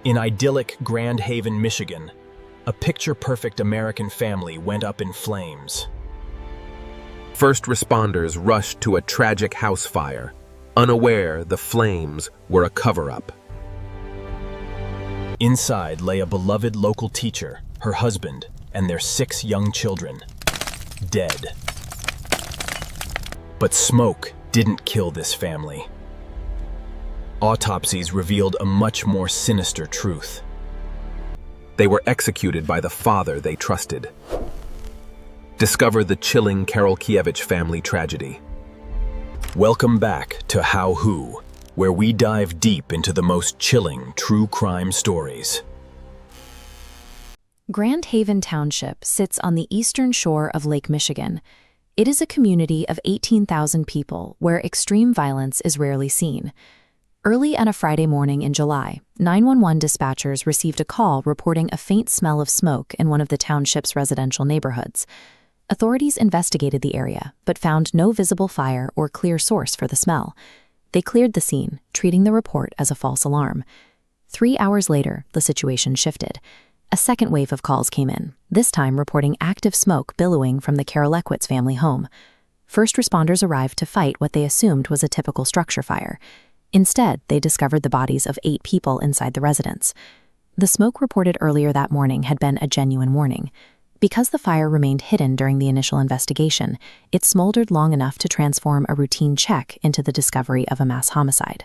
In idyllic Grand Haven, Michigan, a picture-perfect American family went up in flames. First responders rushed to a tragic house fire, unaware the flames were a cover-up. Inside lay a beloved local teacher, her husband, and their 6 young children, dead. But smoke didn't kill this family. Autopsies revealed a much more sinister truth. They were executed by the father they trusted. Discover the chilling Karolkiewicz family tragedy. Welcome back to How Who, where we dive deep into the most chilling true crime stories. Grand Haven Township sits on the eastern shore of Lake Michigan. It is a community of 18,000 people where extreme violence is rarely seen. Early on a Friday morning in July, 911 dispatchers received a call reporting a faint smell of smoke in one of the township's residential neighborhoods. Authorities investigated the area, but found no visible fire or clear source for the smell. They cleared the scene, treating the report as a false alarm. 3 hours later, the situation shifted. A second wave of calls came in, this time reporting active smoke billowing from the Karolkiewicz family home. First responders arrived to fight what they assumed was a typical structure fire. Instead, they discovered the bodies of 8 people inside the residence. The smoke reported earlier that morning had been a genuine warning. Because the fire remained hidden during the initial investigation, it smoldered long enough to transform a routine check into the discovery of a mass homicide.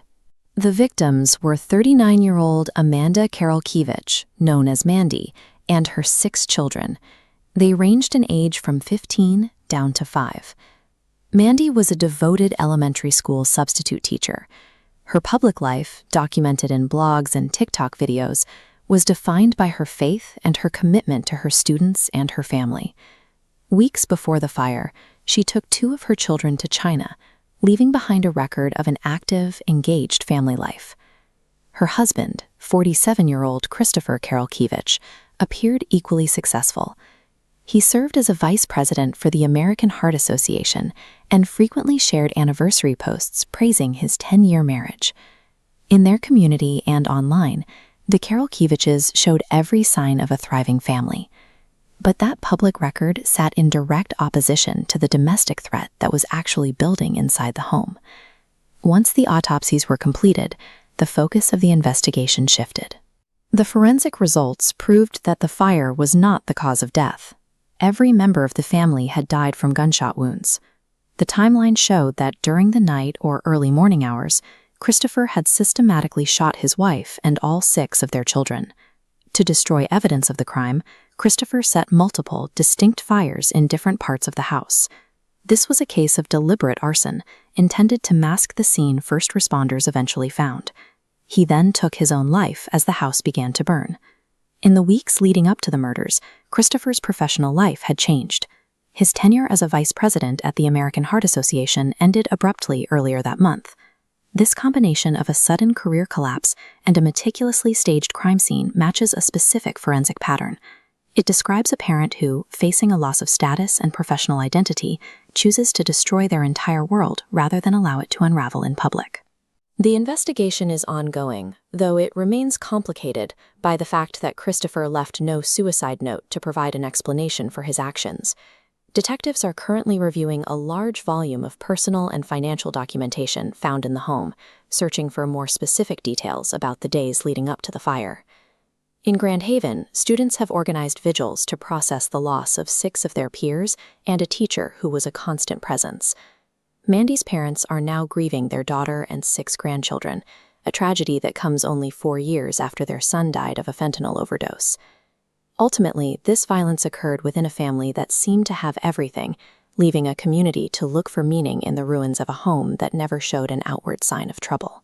The victims were 39-year-old Amanda Karolkiewicz, known as Mandy, and her 6 children. They ranged in age from 15 down to 5. Mandy was a devoted elementary school substitute teacher. Her public life, documented in blogs and TikTok videos, was defined by her faith and her commitment to her students and her family. Weeks before the fire, she took 2 of her children to China, leaving behind a record of an active, engaged family life. Her husband, 47-year-old Kristopher Karolkiewicz, appeared equally successful. He served as a vice president for the American Heart Association and frequently shared anniversary posts praising his 10-year marriage. In their community and online, the Karolkiewiczes showed every sign of a thriving family. But that public record sat in direct opposition to the domestic threat that was actually building inside the home. Once the autopsies were completed, the focus of the investigation shifted. The forensic results proved that the fire was not the cause of death. Every member of the family had died from gunshot wounds. The timeline showed that during the night or early morning hours, Kristopher had systematically shot his wife and all 6 of their children. To destroy evidence of the crime, Kristopher set multiple, distinct fires in different parts of the house. This was a case of deliberate arson, intended to mask the scene first responders eventually found. He then took his own life as the house began to burn. In the weeks leading up to the murders, Kristopher's professional life had changed. His tenure as a vice president at the American Heart Association ended abruptly earlier that month. This combination of a sudden career collapse and a meticulously staged crime scene matches a specific forensic pattern. It describes a parent who, facing a loss of status and professional identity, chooses to destroy their entire world rather than allow it to unravel in public. The investigation is ongoing, though it remains complicated by the fact that Kristopher left no suicide note to provide an explanation for his actions. Detectives are currently reviewing a large volume of personal and financial documentation found in the home, searching for more specific details about the days leading up to the fire. In Grand Haven, students have organized vigils to process the loss of 6 of their peers and a teacher who was a constant presence. Mandy's parents are now grieving their daughter and 6 grandchildren, a tragedy that comes only 4 years after their son died of a fentanyl overdose. Ultimately, this violence occurred within a family that seemed to have everything, leaving a community to look for meaning in the ruins of a home that never showed an outward sign of trouble.